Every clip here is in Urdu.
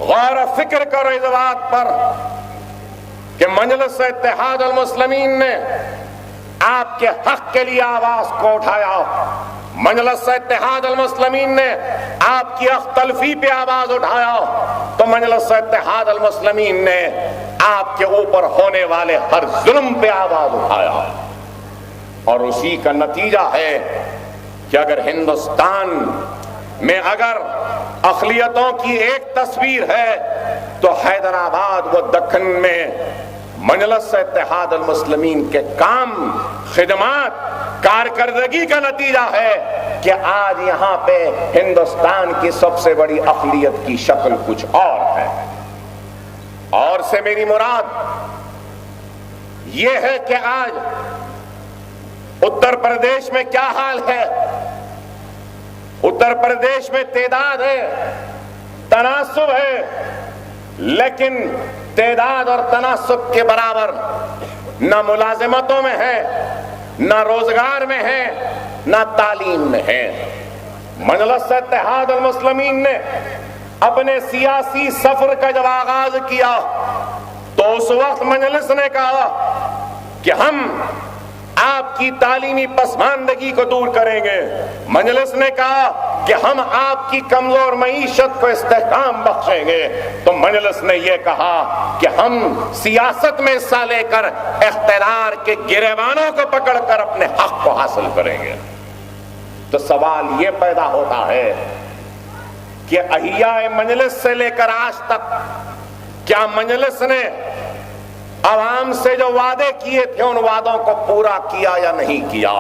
غور و فکر کرو اس بات پر کہ مجلس اتحاد المسلمین نے آپ کے حق کے لیے آواز کو اٹھایا، مجلس اتحاد المسلمین نے آپ کی حق تلفی پہ آواز اٹھایا، تو مجلس اتحاد المسلمین نے آپ کے اوپر ہونے والے ہر ظلم پہ آواز اٹھایا، اور اسی کا نتیجہ ہے کہ اگر ہندوستان میں اگر اقلیتوں کی ایک تصویر ہے تو حیدرآباد و دکن میں مجلس اتحاد المسلمین کے کام، خدمات، کارکردگی کا نتیجہ ہے کہ آج یہاں پہ ہندوستان کی سب سے بڑی اقلیت کی شکل کچھ اور ہے۔ اور سے میری مراد یہ ہے کہ آج اتر پردیش میں کیا حال ہے؟ اتر پردیش میں تعداد ہے، تناسب ہے، لیکن تعداد اور تناسب کے برابر نہ ملازمتوں میں ہے، نہ روزگار میں ہے، نہ تعلیم میں ہے۔ مجلس اتحاد المسلمین نے اپنے سیاسی سفر کا جب آغاز کیا تو اس وقت مجلس نے کہا کہ ہم آپ کی تعلیمی پسماندگی کو دور کریں گے، مجلس نے کہا کہ ہم آپ کی کمزور معیشت کو استحکام بخشیں گے، تو مجلس نے یہ کہا کہ ہم سیاست میں حصہ لے کر اقتدار کے گریبانوں کو پکڑ کر اپنے حق کو حاصل کریں گے۔ تو سوال یہ پیدا ہوتا ہے کہ احیاء مجلس سے لے کر آج تک کیا مجلس نے عوام سے جو وعدے کیے تھے ان وعدوں کو پورا کیا یا نہیں کیا؟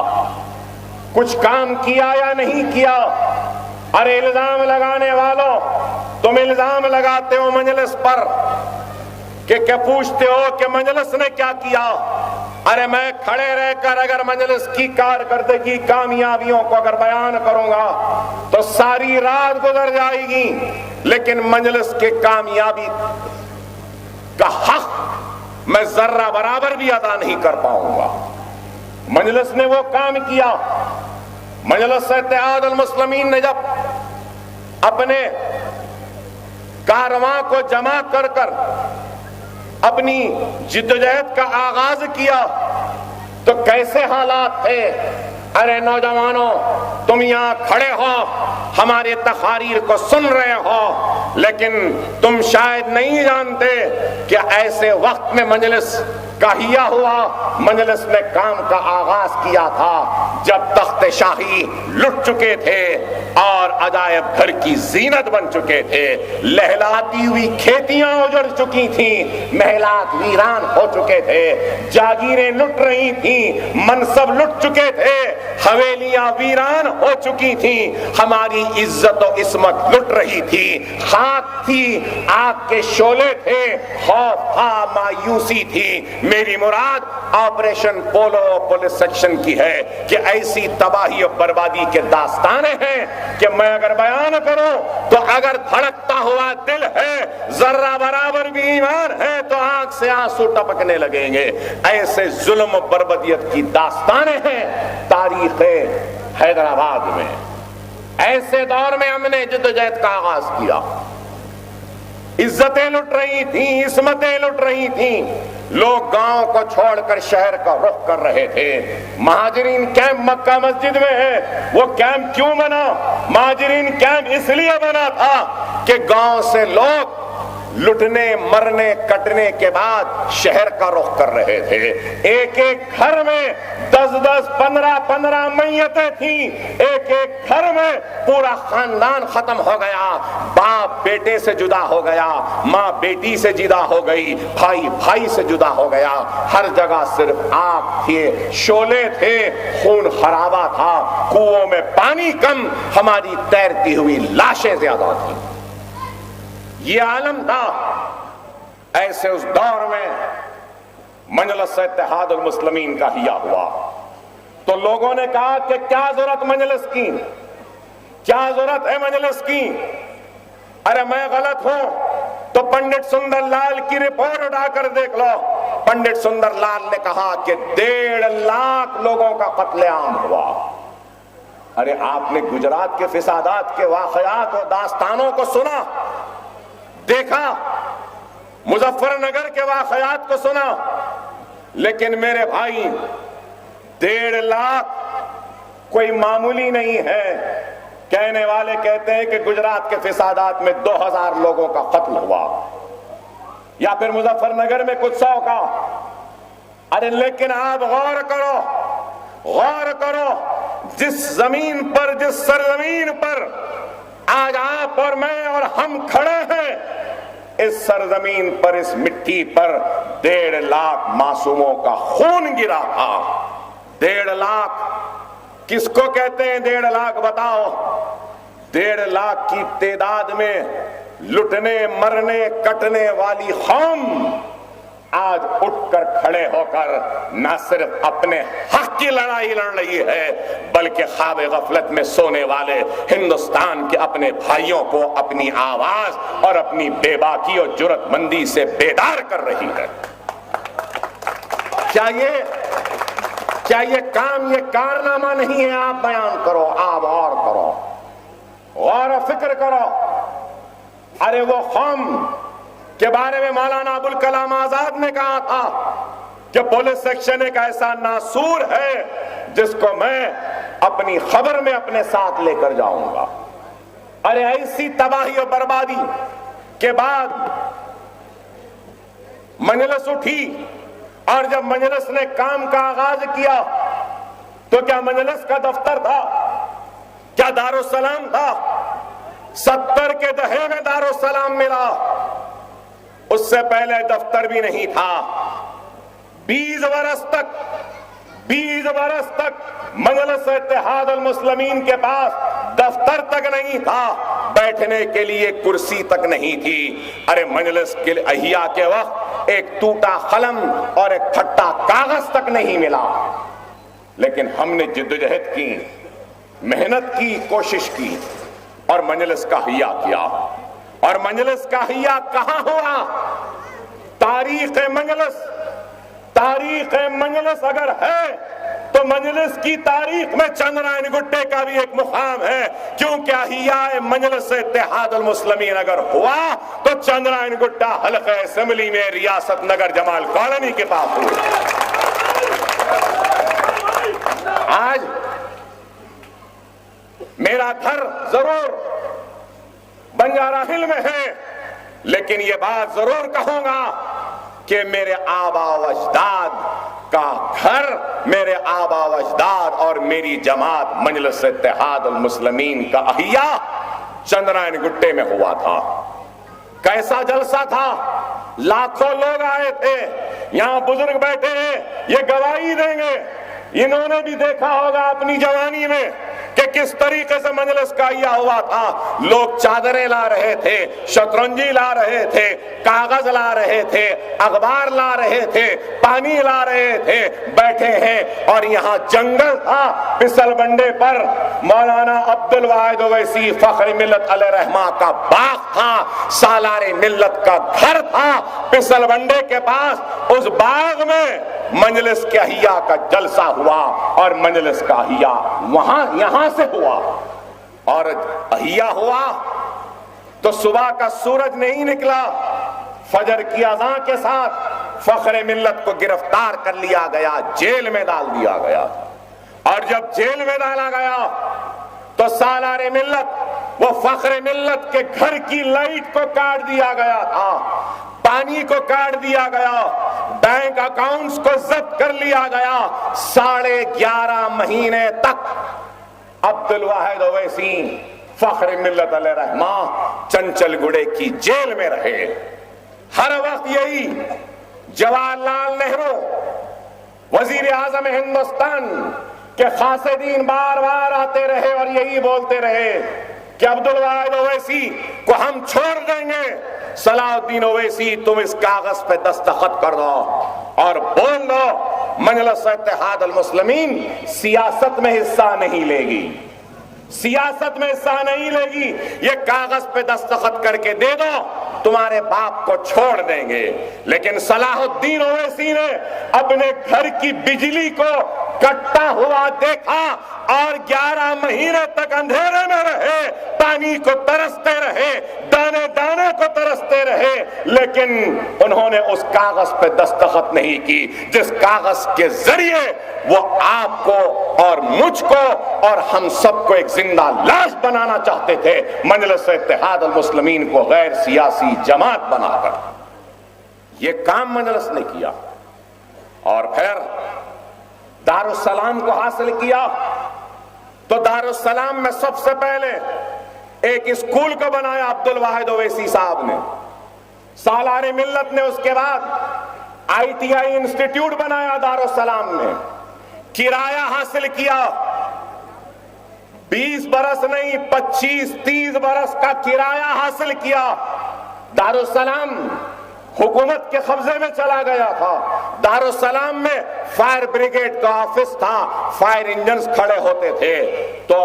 کچھ کام کیا یا نہیں کیا؟ ارے الزام لگانے والوں، تم الزام لگاتے ہو مجلس پر کہ کیا پوچھتے ہو کہ مجلس نے کیا کیا؟ ارے میں کھڑے رہ کر اگر مجلس کی کارکردگی، کامیابیوں کو اگر بیان کروں گا تو ساری رات گزر جائے گی، لیکن مجلس کے کامیابی کا حق میں ذرہ برابر بھی ادا نہیں کر پاؤں گا۔ مجلس نے وہ کام کیا، مجلس اتحاد المسلمین نے جب اپنے کارواں کو جمع کر کر اپنی جدوجہد کا آغاز کیا تو کیسے حالات تھے؟ ارے نوجوانوں، تم یہاں کھڑے ہو، ہمارے تقاریر کو سن رہے ہو، لیکن تم شاید نہیں جانتے کہ ایسے وقت میں مجلس کا ہیا ہوا، مجلس نے کام کا آغاز کیا تھا جب تخت شاہی لٹ چکے تھے اور عجائب گھر کی زینت بن چکے تھے، لہلاتی ہوئی کھیتیاں اجڑ چکی تھیں، محلات ویران ہو چکے تھے، جاگیریں لٹ رہی تھیں، منصب لٹ چکے تھے، حویلیاں ویران ہو چکی تھیں، ہماری عزت و عصمت لٹ رہی تھی، خاک تھی، آگ کے شعلے تھے، خوف تھا، مایوسی تھی۔ میری مراد آپریشن پولو پولیس سیکشن کی ہے کہ ایسی تباہی و بربادی کے داستانیں ہیں کہ میں اگر بیان کروں تو اگر دھڑکتا ہوا دل ہے، ذرہ برابر بھی ایمان ہے تو آنکھ سے آنسو ٹپکنے لگیں گے۔ ایسے ظلم و بربدیت کی داستانیں ہیں تاریخ حیدرآباد میں۔ ایسے دور میں ہم نے جدوجہد کا آغاز کیا، عزتیں لٹ رہی تھیں، عصمتیں لٹ رہی تھیں، لوگ گاؤں کو چھوڑ کر شہر کا رخ کر رہے تھے۔ مہاجرین کیمپ مکہ مسجد میں ہے، وہ کیمپ کیوں بنا؟ مہاجرین کیمپ اس لیے بنا تھا کہ گاؤں سے لوگ لٹنے، مرنے، کٹنے کے بعد شہر کا رخ کر رہے تھے۔ ایک ایک گھر میں 10-10، 15-15 میتیں تھیں، ایک ایک گھر میں پورا خاندان ختم ہو گیا، باپ بیٹے سے جدا ہو گیا، ماں بیٹی سے جدا ہو گئی، بھائی بھائی سے جدا ہو گیا، ہر جگہ صرف آگ تھے، شعلے تھے، خون خرابہ تھا، کنووں میں پانی کم، ہماری تیرتی ہوئی لاشیں زیادہ تھیں۔ یہ عالم تھا۔ ایسے اس دور میں مجلس اتحاد المسلمین کا ہیا ہوا تو لوگوں نے کہا کہ کیا ضرورت مجلس کی، کیا ضرورت ہے مجلس کی؟ ارے میں غلط ہوں تو پنڈت سندر لال کی رپورٹ اٹھا کر دیکھ لو۔ پنڈت سندر لال نے کہا کہ 1.5 لاکھ لوگوں کا قتل عام ہوا۔ ارے آپ نے گجرات کے فسادات کے واقعات اور داستانوں کو سنا؟ دیکھا، مظفر نگر کے واقعات کو سنا، لیکن میرے بھائی 1.5 لاکھ کوئی معمولی نہیں ہے۔ کہنے والے کہتے ہیں کہ گجرات کے فسادات میں 2000 لوگوں کا قتل ہوا، یا پھر مظفر نگر میں کچھ 100 کا۔ ارے لیکن آپ غور کرو، جس زمین پر، جس سرزمین پر آج آپ اور میں اور ہم کھڑے ہیں، اس سرزمین پر، اس مٹی پر 1.5 لاکھ معصوموں کا خون گرا تھا۔ 1.5 لاکھ کس کو کہتے ہیں 1.5 لاکھ بتاؤ؟ 1.5 لاکھ کی تعداد میں لٹنے، مرنے، کٹنے والی قوم آج اٹھ کر کھڑے ہو کر نہ صرف اپنے حق کی لڑائی لڑ رہی ہے، بلکہ خواب غفلت میں سونے والے ہندوستان کے اپنے بھائیوں کو اپنی آواز اور اپنی بے باکی اور جرأت مندی سے بیدار کر رہی ہے۔ کیا یہ کام، یہ کارنامہ نہیں ہے؟ آپ بیان کرو، آپ غور کرو، غور و فکر کرو۔ ارے وہ قوم کے بارے میں مولانا ابوالکلام آزاد نے کہا تھا کہ پولیس سیکشن ایک ایسا ناسور ہے جس کو میں اپنی خبر میں اپنے ساتھ لے کر جاؤں گا۔ ارے ایسی تباہی و بربادی کے بعد مجلس اٹھی، اور جب مجلس نے کام کا آغاز کیا تو کیا مجلس کا دفتر تھا؟ کیا دارالسلام تھا؟ 70 کے دہے میں دارالسلام ملا، اس سے پہلے دفتر بھی نہیں تھا۔ 20 برس تک مجلس اتحاد المسلمین کے پاس دفتر تک نہیں تھا، بیٹھنے کے لیے کرسی تک نہیں تھی۔ ارے مجلس کے احیاء کے وقت ایک ٹوٹا قلم اور ایک پھٹا کاغذ تک نہیں ملا، لیکن ہم نے جدوجہد کی، محنت کی، کوشش کی اور مجلس کا احیاء کیا۔ اور مجلس کا احیاء کہاں ہوا؟ تاریخ مجلس اگر ہے تو مجلس کی تاریخ میں چندرائن گٹے کا بھی ایک مقام ہے، کیونکہ احیاء مجلس اتحاد المسلمین اگر ہوا تو چندرائن گٹا حلقہ اسمبلی میں ریاست نگر جمال کالونی کے پاس ہوا۔ آج میرا گھر ضرور بنجارہ ہل میں ہے، لیکن یہ بات ضرور کہوں گا کہ میرے آبا و اجداد کا گھر، میرے آبا و اجداد اور میری جماعت مجلس اتحاد المسلمین کا احیاء چندرائن گٹے میں ہوا تھا۔ کیسا جلسہ تھا؟ لاکھوں لوگ آئے تھے، یہاں بزرگ بیٹھے ہیں، یہ گواہی دیں گے، انہوں نے بھی دیکھا ہوگا اپنی جوانی میں کہ کس طریقے سے مجلس کا احیاء ہوا تھا۔ لوگ چادریں لا رہے تھے، شطرنجی لا رہے تھے، کاغذ لا رہے تھے، اخبار لا رہے تھے، پانی لا رہے تھے، بیٹھے ہیں۔ اور یہاں جنگل تھا، پسل بنڈے پر مولانا عبدالواحد اویسی فخر ملت علیہ رحمہ کا باغ تھا، سالار ملت کا گھر تھا پسل بنڈے کے پاس۔ اس باغ میں مجلس کے احیاء کا جلسہ ہوا، اور مجلس کا احیاء یہاں سے ہوا۔ اور احیاء ہوا تو صبح کا سورج نہیں نکلا، فجر کی اذان کے ساتھ فخر ملت کو گرفتار کر لیا گیا، جیل میں ڈال دیا گیا۔ اور جب جیل میں ڈالا گیا تو سالار ملت، وہ فخر ملت کے گھر کی لائٹ کو کاٹ دیا گیا تھا، پانی کو کاٹ دیا گیا، بینک اکاؤنٹس کو ضبط کر لیا گیا۔ 11.5 مہینے تک عبدالواحد اویسی فخر ملت علیہ رحمہ چنچل گڑے کی جیل میں رہے۔ ہر وقت یہی جواہر لال نہرو وزیر اعظم ہندوستان کے قاصدین بار بار آتے رہے اور یہی بولتے رہے کہ عبدالواحد اویسی کو ہم چھوڑ دیں گے، صلاح الدین اویسی تم اس کاغذ پہ دستخط کر دو اور بول دو مجلس اتحاد المسلمین سیاست میں حصہ نہیں لے گی، سیاست میں حصہ نہیں لے گی، یہ کاغذ پہ دستخط کر کے دے دو، تمہارے باپ کو چھوڑ دیں گے۔ لیکن صلاح الدین اویسی نے اپنے گھر کی بجلی کو کٹتا ہوا دیکھا اور 11 مہینے تک اندھیرے میں رہے، پانی کو ترستے رہے، دانے دانے کو ترستے رہے، لیکن انہوں نے اس کاغذ پہ دستخط نہیں کی جس کاغذ کے ذریعے وہ آپ کو اور مجھ کو اور ہم سب کو ایک زندہ لاش بنانا چاہتے تھے، مجلس اتحاد المسلمین کو غیر سیاسی جماعت بنا کر۔ یہ کام مجلس نے کیا، اور پھر دارالسلام کو حاصل کیا تو دارالسلام میں سب سے پہلے ایک اسکول کو بنایا عبدالواحد اویسی صاحب نے، سالار ملت نے اس کے بعد ITI انسٹیٹیوٹ بنایا دارالسلام میں، کرایہ حاصل کیا، 20 برس نہیں 25-30 برس کا کرایہ حاصل کیا۔ دارالسلام حکومت کے قبضے میں چلا گیا تھا، دارالسلام میں فائر بریگیڈ کا آفس تھا، فائر انجنز کھڑے ہوتے تھے، تو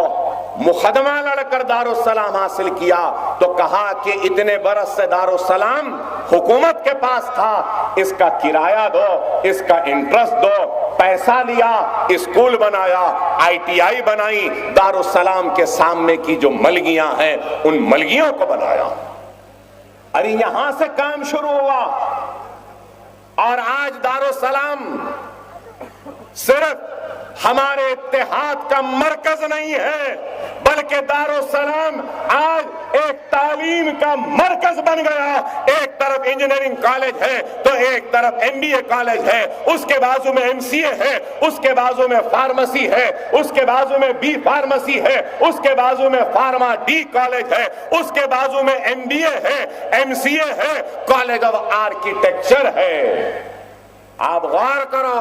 مقدمہ لڑ کر دارالسلام حاصل کیا تو کہا کہ اتنے برس سے دارالسلام حکومت کے پاس تھا، اس کا کرایہ دو، اس کا انٹرسٹ دو، پیسہ لیا، اسکول بنایا، ITI بنائی، دارالسلام کے سامنے کی جو ملگیاں ہیں ان ملگیوں کو بنایا۔ ارے یہاں سے کام شروع ہوا، اور آج دارالسلام صرف ہمارے اتحاد کا مرکز نہیں ہے، بلکہ دارالسلام آج ایک تعلیم کا مرکز بن گیا۔ ایک طرف انجینئرنگ کالج ہے تو ایک طرف MBA کالج ہے، اس کے بازو میں MCA ہے، اس کے بازو میں فارمیسی ہے، اس کے بازو میں B فارمیسی ہے، اس کے بازو میں فارما D کالج ہے، اس کے بازو میں MBA ہے، MCA ہے، کالج آف آرکیٹیکچر ہے۔ آپ غور کرو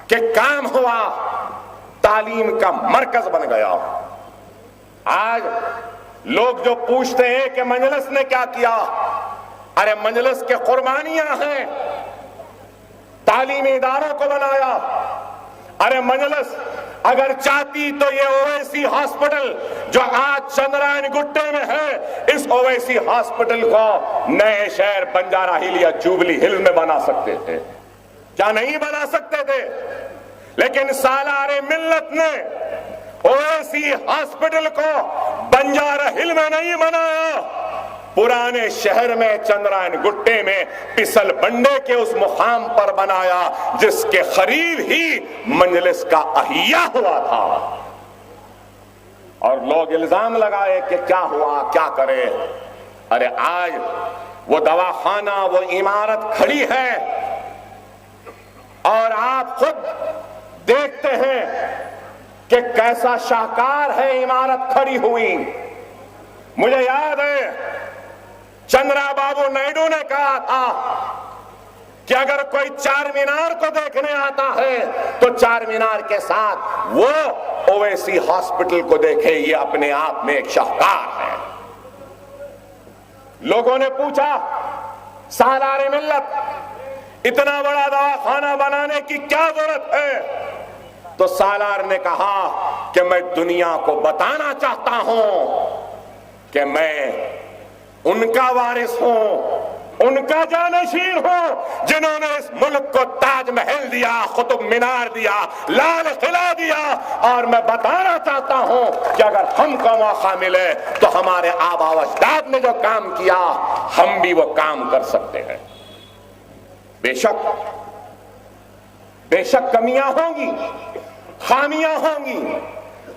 کہ کام ہوا، تعلیم کا مرکز بن گیا۔ آج لوگ جو پوچھتے ہیں کہ مجلس نے کیا کیا، ارے مجلس کے قربانیاں ہیں، تعلیمی اداروں کو بنایا۔ ارے مجلس اگر چاہتی تو یہ اویسی ہاسپٹل جو آج چندرائن گٹے میں ہے، اس اویسی ہاسپٹل کو نئے شہر بنجارہ ہل یا جوبلی ہل میں بنا سکتے تھے، کیا نہیں بنا سکتے تھے؟ لیکن سالار ملت نے اویسی ہاسپٹل کو بنجارہ ہل میں نہیں بنایا، پرانے شہر میں چندرائن گٹے میں پسل بنڈے کے اس مقام پر بنایا جس کے قریب ہی مجلس کا احیاء ہوا تھا۔ اور لوگ الزام لگائے کہ کیا ہوا، کیا کرے۔ ارے آج وہ دواخانہ، وہ عمارت کھڑی ہے، اور آپ خود دیکھتے ہیں کہ کیسا شاہکار ہے عمارت کھڑی ہوئی۔ مجھے یاد ہے چندرا بابو نائیڈو نے کہا تھا کہ اگر کوئی چار مینار کو دیکھنے آتا ہے تو چار مینار کے ساتھ وہ اویسی ہاسپٹل کو دیکھے، یہ اپنے آپ میں ایک شاہکار ہے۔ لوگوں نے پوچھا سالار ملت اتنا بڑا دواخانہ بنانے کی کیا ضرورت ہے؟ تو سالار نے کہا کہ میں دنیا کو بتانا چاہتا ہوں کہ میں ان کا وارث ہوں، ان کا جانشین ہوں جنہوں نے اس ملک کو تاج محل دیا، قطب مینار دیا، لال قلعہ دیا، اور میں بتانا چاہتا ہوں کہ اگر ہم کو موقع ملے تو ہمارے آبا و اجداد نے جو کام کیا ہم بھی وہ کام کر سکتے ہیں۔ بے شک کمیاں ہوں گی، خامیاں ہوں گی،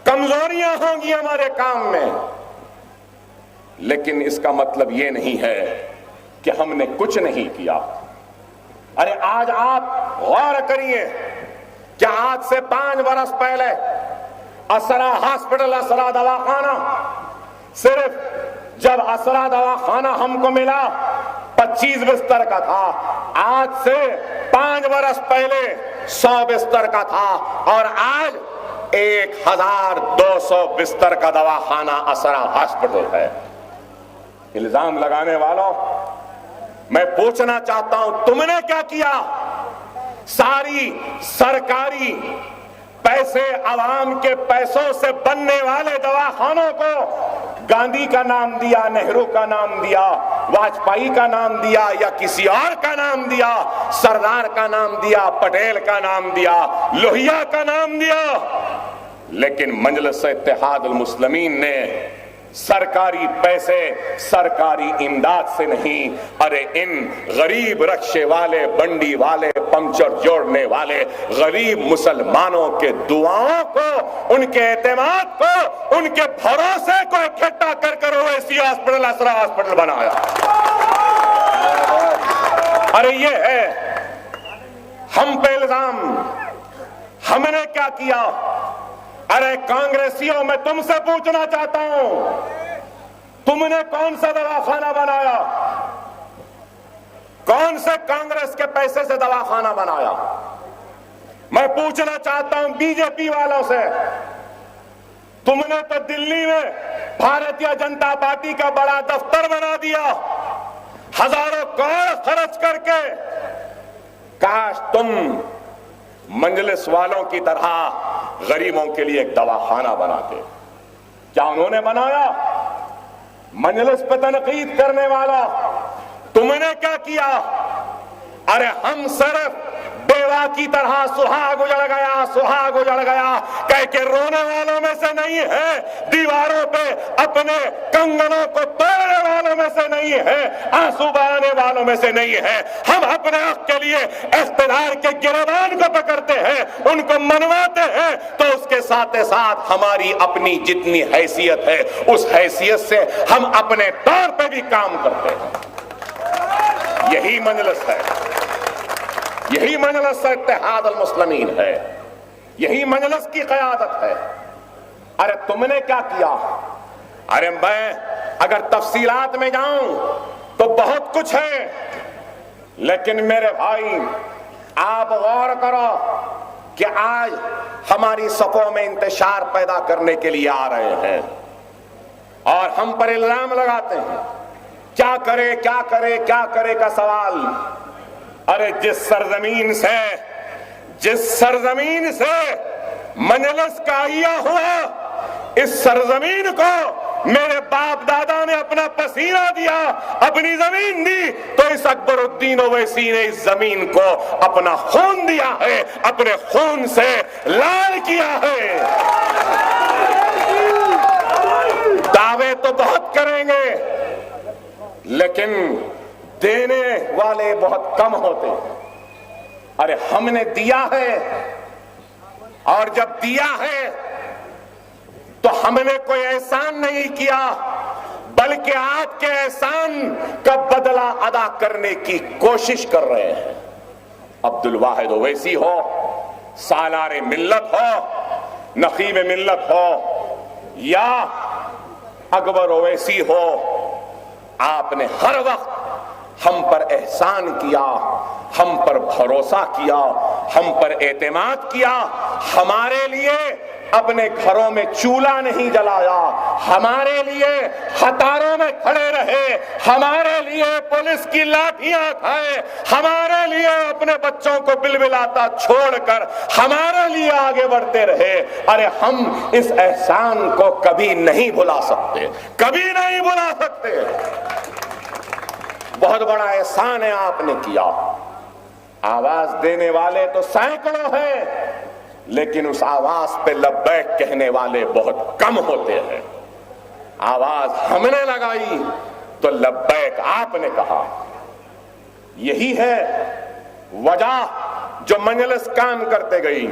کمزوریاں ہوں گی ہمارے کام میں، لیکن اس کا مطلب یہ نہیں ہے کہ ہم نے کچھ نہیں کیا۔ ارے آج آپ غور کریے کہ آج سے 5 برس پہلے اسرا ہاسپٹل، اسرا دواخانہ، صرف جب اسرا دواخانہ ہم کو ملا 25 بستر کا تھا، آج سے 5 برس پہلے 100 بستر کا تھا، اور آج 1200 بستر کا دواخانہ اسرا ہاسپٹل ہے۔ الزام لگانے والوں، میں پوچھنا چاہتا ہوں تم نے کیا کیا؟ ساری سرکاری پیسے، عوام کے پیسوں سے بننے والے دواخانوں کو گاندھی کا نام دیا، نہرو کا نام دیا، واجپئی کا نام دیا یا کسی اور کا نام دیا، سردار کا نام دیا، پٹیل کا نام دیا، لوہیا کا نام دیا، لیکن مجلس اتحاد المسلمین نے سرکاری پیسے، سرکاری امداد سے نہیں، ارے ان غریب رکشے والے، بنڈی والے، پنچر جوڑنے والے غریب مسلمانوں کے دعاؤں کو، ان کے اعتماد کو، ان کے بھروسے کو اکٹھا کر کر اویسی ہاسپٹل، اسرا ہاسپٹل بنایا۔ ارے یہ ہے ہم پہ الزام، ہم نے کیا کیا؟ ارے کانگریسیوں، میں تم سے پوچھنا چاہتا ہوں، تم نے کون سا دواخانہ بنایا؟ کون سے کانگریس کے پیسے سے دواخانہ بنایا؟ میں پوچھنا چاہتا ہوں بی جے پی والوں سے، تم نے تو دلی میں بھارتیہ جنتا پارٹی کا بڑا دفتر بنا دیا، ہزاروں کروڑ خرچ کر کے۔ کاش تم مجلس والوں کی طرح غریبوں کے لیے ایک دواخانہ بناتے۔ کیا انہوں نے بنایا؟ مجلس پہ تنقید کرنے والا، تم نے کیا کیا؟ ارے ہم صرف بیوہ کی طرح سہاگ اجڑ گیا، سہاگ اجڑ گیا کہہ کے رونے والوں میں سے نہیں ہے، دیواروں پہ اپنے کنگنوں کو توڑنے والوں میں سے نہیں ہے، آنسو بہانے والوں میں سے نہیں ہے۔ ہم اپنے حق کے لیے اقتدار کے گروان کو پکڑتے ہیں، ان کو منواتے ہیں، تو اس کے ساتھ ساتھ ہماری اپنی جتنی حیثیت ہے اس حیثیت سے ہم اپنے طور پہ بھی کام کرتے ہیں۔ یہی مجلس ہے، یہی مجلس اتحاد المسلمین ہے، یہی مجلس کی قیادت ہے۔ ارے تم نے کیا کیا؟ ارے میں اگر تفصیلات میں جاؤں تو بہت کچھ ہے، لیکن میرے بھائی آپ غور کرو کہ آج ہماری صفوں میں انتشار پیدا کرنے کے لیے آ رہے ہیں اور ہم پر الزام لگاتے ہیں، کیا کرے کیا کرے کیا کرے کا سوال۔ ارے جس سرزمین سے مجلس کا احیا ہوا، اس سرزمین کو میرے باپ دادا نے اپنا پسینہ دیا، اپنی زمین دی، تو اس اکبر الدین اویسی نے اس زمین کو اپنا خون دیا ہے، اپنے خون سے لال کیا ہے۔ دعوے تو بہت کریں گے لیکن دینے والے بہت کم ہوتے ہیں۔ ارے ہم نے دیا ہے، اور جب دیا ہے تو ہم نے کوئی احسان نہیں کیا، بلکہ آپ کے احسان کا بدلہ ادا کرنے کی کوشش کر رہے ہیں۔ عبدالواحد اویسی ہو، سالار ملت ہو، نقیب ملت ہو، یا اکبر اویسی ہو، آپ نے ہر وقت ہم پر احسان کیا، ہم پر بھروسہ کیا، ہم پر اعتماد کیا، ہمارے لیے اپنے گھروں میں چولہا نہیں جلایا، ہمارے لیے قطاروں میں کھڑے رہے، ہمارے لیے پولیس کی لاٹھیاں کھائے، ہمارے لیے اپنے بچوں کو بلبلاتا چھوڑ کر ہمارے لیے آگے بڑھتے رہے۔ ارے ہم اس احسان کو کبھی نہیں بھلا سکتے، کبھی نہیں بھلا سکتے۔ بہت بڑا احسان ہے آپ نے کیا۔ آواز دینے والے تو سینکڑوں ہیں، لیکن اس آواز پہ لبیک کہنے والے بہت کم ہوتے ہیں۔ آواز ہم نے لگائی تو لبیک آپ نے کہا۔ یہی ہے وجہ جو مجلس کام کرتے گئی۔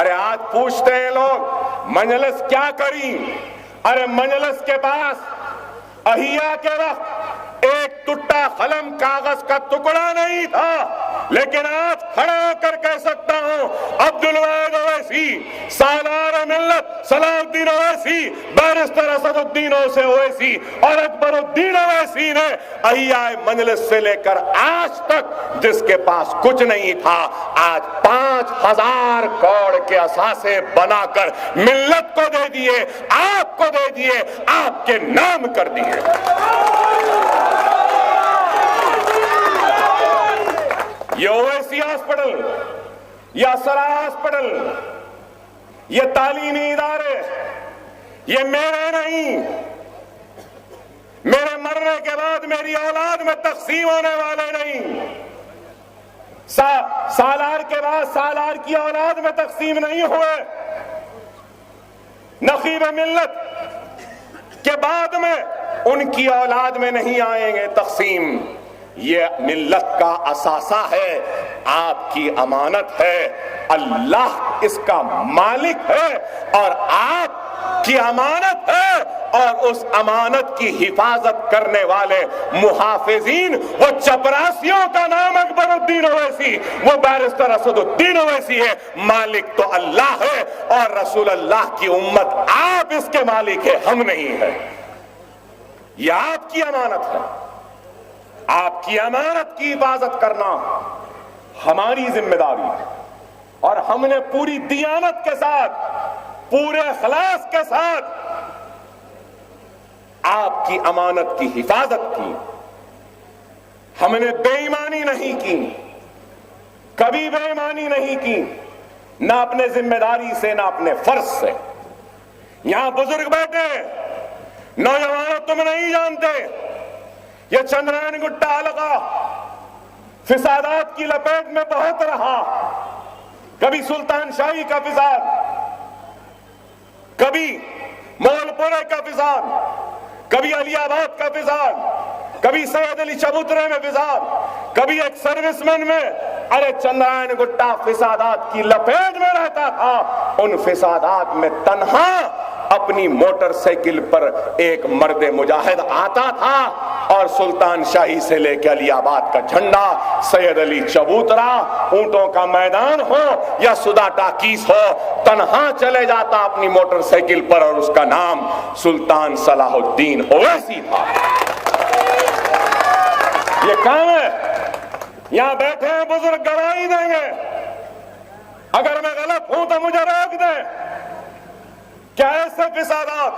ارے آج پوچھتے ہیں لوگ مجلس کیا کری؟ ارے مجلس کے پاس احیا کے وقت ایک ٹوٹا قلم کاغذ کا ٹکڑا نہیں تھا، لیکن آج کھڑا ہو کر کہہ سکتا ہوں عبدالواحد اویسی، سالار ملت صلاح الدین اویسی، بیرسٹر اسد الدین اویسی اور اکبر الدین اویسی نے احیاء مجلس سے لے کر آج تک جس کے پاس کچھ نہیں تھا، آج 5000 کروڑ کے اثاثے بنا کر ملت کو دے دیے، آپ کو دے دیے، آپ کے نام کر دیے۔ یہ اویسی ہاسپٹل، یہ اسرا ہاسپٹل، یہ تعلیمی ادارے، یہ میرے نہیں، میرے مرنے کے بعد میری اولاد میں تقسیم ہونے والے نہیں، سالار کے بعد سالار کی اولاد میں تقسیم نہیں ہوئے، نقیب ملت کے بعد میں ان کی اولاد میں نہیں آئیں گے تقسیم۔ یہ ملت کا اثاثہ ہے، آپ کی امانت ہے، اللہ اس کا مالک ہے اور آپ کی امانت ہے، اور اس امانت کی حفاظت کرنے والے محافظین، وہ چپراسیوں کا نام اکبر الدین اویسی، وہ بیرسٹر اسد الدین اویسی ہے، مالک تو اللہ ہے اور رسول اللہ کی امت آپ اس کے مالک ہے، ہم نہیں ہے۔ یہ آپ کی امانت ہے، آپ کی امانت کی حفاظت کرنا ہماری ذمہ داری ہے، اور ہم نے پوری دیانت کے ساتھ، پورے اخلاص کے ساتھ آپ کی امانت کی حفاظت کی۔ ہم نے بے ایمانی نہیں کی، کبھی بے ایمانی نہیں کی، نہ اپنے ذمہ داری سے نہ اپنے فرض سے۔ یہاں بزرگ بیٹھے، نوجوانوں تم نہیں جانتے، یہ چندرائن گٹا حلقہ فسادات کی لپیٹ میں بہت رہا، کبھی سلطان شاہی کا فساد، کبھی مغل پورے کا فساد، کبھی علی آباد کا فساد، کبھی سید علی چبوترے میں فساد، کبھی ایک سروس مین میں، ارے چندرائن گٹا فسادات کی لپیٹ میں رہتا تھا۔ ان فسادات میں تنہا اپنی موٹر سائیکل پر ایک مرد مجاہد آتا تھا اور سلطان شاہی سے لے کے علی آباد کا جھنڈا، سید علی چبوترا، اونٹوں کا میدان ہو یا سدا ٹاکیز ہو، تنہا چلے جاتا اپنی موٹر سائیکل پر، اور اس کا نام سلطان صلاح الدین اویسی تھا۔ یہ کام ہے، یہاں بیٹھے ہیں بزرگ گواہی دیں گے، اگر میں غلط ہوں تو مجھے روک دیں۔ کیا ایسے فسادات،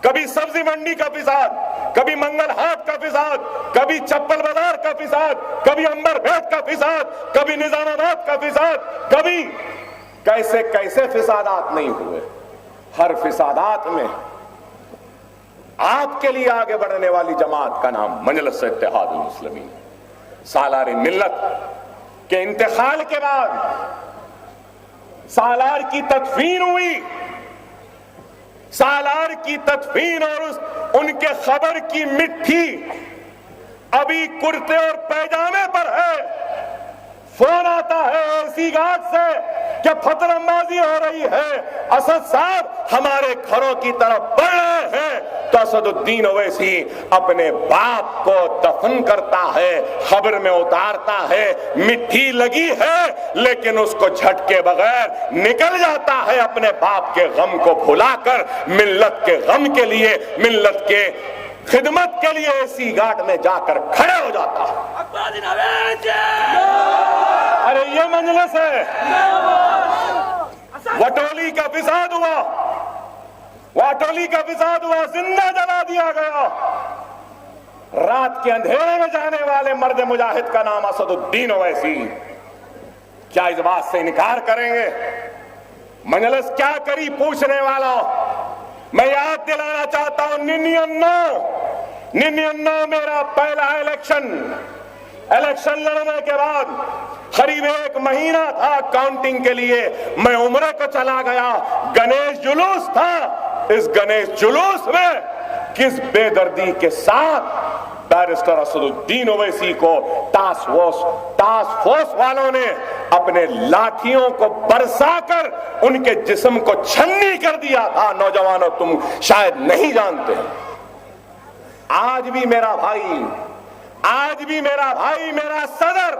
کبھی سبزی منڈی کا فساد، کبھی منگل ہاٹ کا فساد، کبھی چپل بازار کا فساد، کبھی امبر بھیٹ کا فساد، کبھی نظام آباد کا فساد، کبھی کیسے کیسے فسادات نہیں ہوئے۔ ہر فسادات میں آپ کے لیے آگے بڑھنے والی جماعت کا نام مجلس اتحاد المسلمین۔ سالار ملت کے انتقال کے بعد سالار کی تدفین ہوئی، سالار کی تدفین اور ان کے خبر کی مٹھی ابھی کرتے اور پیجامے پر ہے۔ فون آتا ہے ایسی گھاٹ سے کہ فتر اندازی ہو رہی ہے، اسد صاحب ہمارے گھروں کی طرف بڑھ رہے ہیں، تو اسد الدین اویسی اپنے باپ کو دفن کرتا ہے، خبر میں اتارتا ہے، مٹھی لگی ہے لیکن اس کو جھٹکے بغیر نکل جاتا ہے، اپنے باپ کے غم کو بھلا کر ملت کے غم کے لیے، ملت کے خدمت کے لیے ایسی گھاٹ میں جا کر کھڑے ہو جاتا ہے۔ ارے یہ مجلس ہے، وٹولی کا فساد ہوا، واٹولی کا فساد ہوا، زندہ جلا دیا گیا۔ رات کے اندھیرے میں جانے والے مرد مجاہد کا نام اسد الدین اویسی۔ کیا اس بات سے انکار کریں گے؟ مجلس کیا کری پوچھنے والا؟ میں یاد دلانا چاہتا ہوں 99 میرا پہلا الیکشن لڑنے کے بعد قریب 1 مہینہ تھا کاؤنٹنگ کے لیے، میں عمرے کو چلا گیا، گنیش جلوس تھا، اس گنیش جلوس میں کس بے دردی کے ساتھ بیرسٹر اسد الدین اویسی کو ٹاسک فورس والوں نے اپنے لاٹھیوں کو برسا کر ان کے جسم کو چھنی کر دیا تھا۔ نوجوانوں تم شاید نہیں جانتے، آج بھی میرا بھائی میرا صدر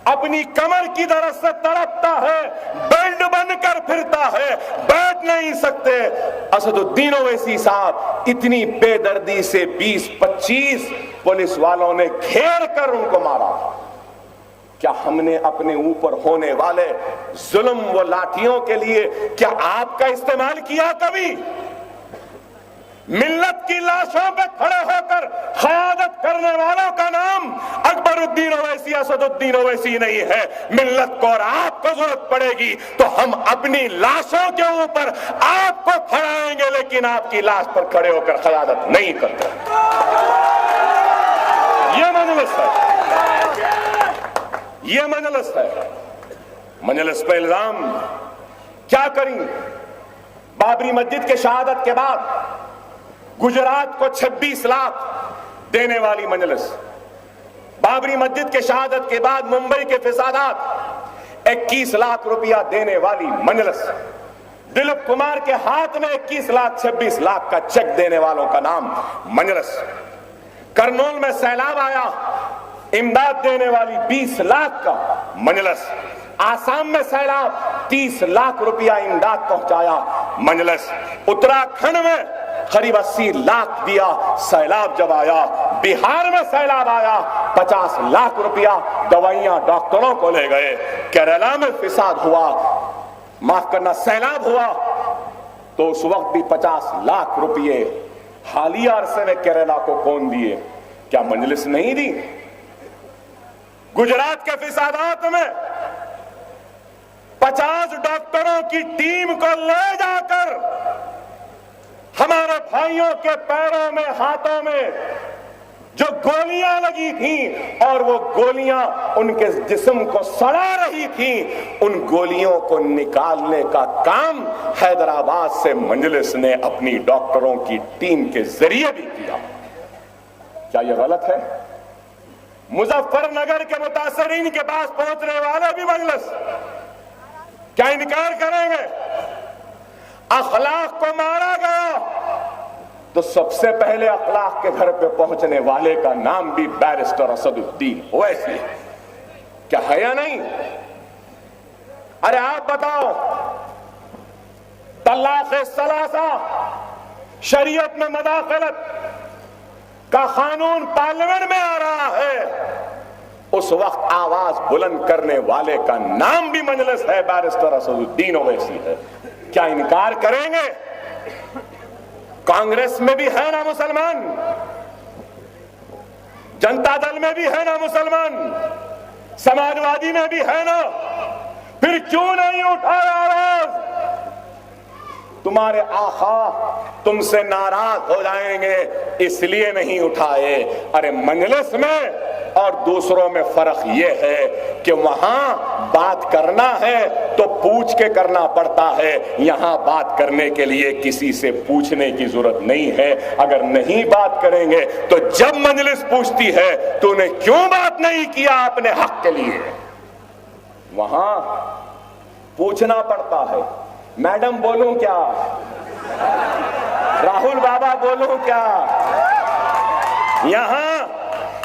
اپنی کمر کی درد سے تڑپتا ہے، بیلٹ بن کر پھرتا ہے، بیٹھ نہیں سکتے۔ اسد الدین اویسی صاحب اتنی بے دردی سے 20-25 پولیس والوں نے گھیر کر ان کو مارا۔ کیا ہم نے اپنے اوپر ہونے والے ظلم و لاٹھیوں کے لیے کیا آپ کا استعمال کیا کبھی؟ ملت کی لاشوں پہ کھڑے ہو کر قیادت کرنے والوں کا نام اکبر الدین اویسی، اسد الدین اویسی نہیں ہے۔ ملت کو اور آپ کو ضرورت پڑے گی تو ہم اپنی لاشوں کے اوپر آپ کو کھڑائیں گے، لیکن آپ کی لاش پر کھڑے ہو کر قیادت نہیں کرتے۔ یہ مجلس ہے، یہ مجلس ہے۔ مجلس پہ الزام کیا کریں؟ بابری مسجد کے شہادت کے بعد گجرات کو 26 لاکھ دینے والی مجلس، بابری مسجد کے شہادت کے بعد ممبئی کے فسادات 21 لاکھ روپیہ دینے والی مجلس، دلیپ کمار کے ہاتھ میں 21 لاکھ 26 لاکھ کا چیک دینے والوں کا نام مجلس، کرنول میں سیلاب آیا امداد دینے والی 20 لاکھ کا مجلس، آسام میں سیلاب 30 لاکھ روپیہ امداد پہنچایا مجلس، اتراکھنڈ میں قریب 80 لاکھ دیا سیلاب جب آیا، بہار میں سیلاب آیا 50 لاکھ روپیہ دوائیاں ڈاکٹروں کو لے گئے، کیرالہ میں فساد ہوا، معاف کرنا سیلاب ہوا تو اس وقت بھی 50 لاکھ روپیے حالیہ عرصے میں کیرالہ کو کون دیے؟ کیا مجلس نہیں دی؟ گجرات کے فسادات میں 50 ڈاکٹروں کی ٹیم کو لے جا کر ہمارے بھائیوں کے پیروں میں ہاتھوں میں جو گولیاں لگی تھیں اور وہ گولیاں ان کے جسم کو سڑا رہی تھیں، ان گولیوں کو نکالنے کا کام حیدرآباد سے مجلس نے اپنی ڈاکٹروں کی ٹیم کے ذریعے بھی کیا۔ کیا یہ غلط ہے؟ مظفر نگر کے متاثرین کے پاس پہنچنے والے بھی مجلس کیا انکار کریں گے؟ اخلاق کو مارا گیا تو سب سے پہلے اخلاق کے گھر پہ پہنچنے والے کا نام بھی بیرسٹر اسد الدین اویسی ہے۔ کیا ہے یا نہیں؟ ارے آپ بتاؤ، طلاق ثلاثہ شریعت میں مداخلت کا قانون پارلیمنٹ میں آ رہا ہے، اس وقت آواز بلند کرنے والے کا نام بھی مجلس ہے، بیرسٹر اسد الدین اویسی ہے۔ کیا انکار کریں گے؟ کانگریس میں بھی ہے نا مسلمان، جنتا دل میں بھی ہے نا مسلمان، سماجوادی میں بھی ہے نا، پھر کیوں نہیں اٹھایا آواز؟ تمہارے آقا تم سے ناراض ہو جائیں گے اس لیے نہیں اٹھائے۔ ارے مجلس میں اور دوسروں میں فرق یہ ہے کہ وہاں بات کرنا ہے تو پوچھ کے کرنا پڑتا ہے، یہاں بات کرنے کے لیے کسی سے پوچھنے کی ضرورت نہیں ہے۔ اگر نہیں بات کریں گے تو جب مجلس پوچھتی ہے تو نے کیوں بات نہیں کیا اپنے حق کے لیے، وہاں پوچھنا پڑتا ہے۔ میڈم بولوں کیا؟ راہل بابا بولوں کیا؟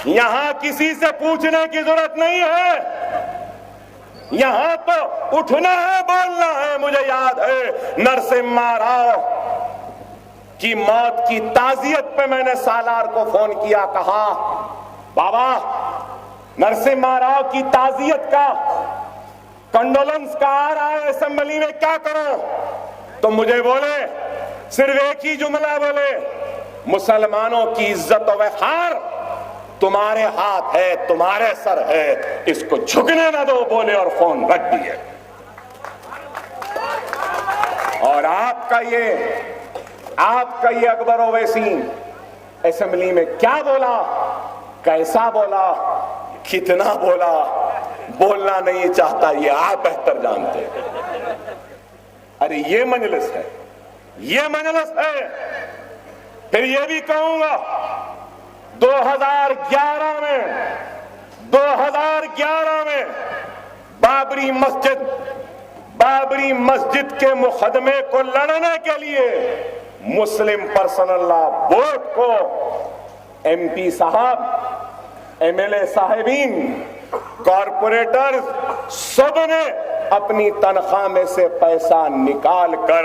یہاں کسی سے پوچھنے کی ضرورت نہیں ہے، یہاں تو اٹھنا ہے، بولنا ہے۔ مجھے یاد ہے نرسمہا راؤ کی موت کی تعزیت پہ میں نے سالار کو فون کیا، کہا بابا نرسمہا راؤ کی تعزیت کا کنڈولنس کا آ رہا ہے اسمبلی میں، کیا کرو؟ تو مجھے بولے، صرف ایک ہی جملہ بولے، مسلمانوں کی عزت و وقار تمہارے ہاتھ ہے، تمہارے سر ہے، اس کو جھکنے نہ دو، بولے اور فون رکھ دیے۔ اور آپ کا یہ اکبر اویسی اسمبلی میں کیا بولا، کیسا بولا، کتنا بولا، بولنا نہیں چاہتا، یہ آپ بہتر جانتے ہیں۔ ارے یہ مجلس ہے، یہ مجلس ہے۔ پھر یہ بھی کہوں گا 2011 میں بابری مسجد کے مقدمے کو لڑنے کے لیے مسلم پرسنل لا بورڈ کو ایم پی صاحب، ایم ایل اے صاحبین، کارپوریٹر سب نے اپنی تنخواہ میں سے پیسہ نکال کر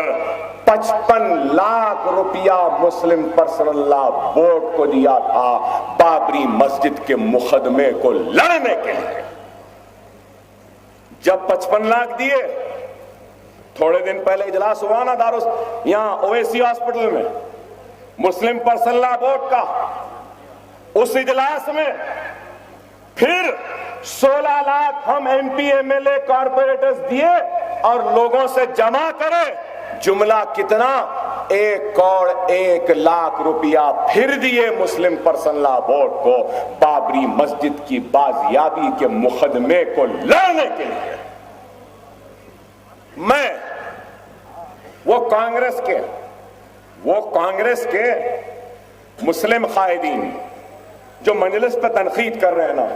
55 لاکھ روپیہ مسلم پرسنل لا بورڈ کو دیا تھا بابری مسجد کے مقدمے کو لڑنے کے لیے۔ جب 55 لاکھ دیے، تھوڑے دن پہلے اجلاس ہوا نا یہاں اویسی ہاسپٹل میں مسلم پرسنل لا بورڈ کا، اس اجلاس میں پھر 16 لاکھ ہم M P M L A corporators دیے اور لوگوں سے جمع کرے۔ جملہ کتنا؟ 1,01,00,000 پھر دیے مسلم پرسنل لا بورڈ کو بابری مسجد کی بازیابی کے مقدمے کو لڑنے کے لیے. میں وہ کانگریس کے مسلم قائدین جو مجلس پہ تنقید کر رہے ہیں نا،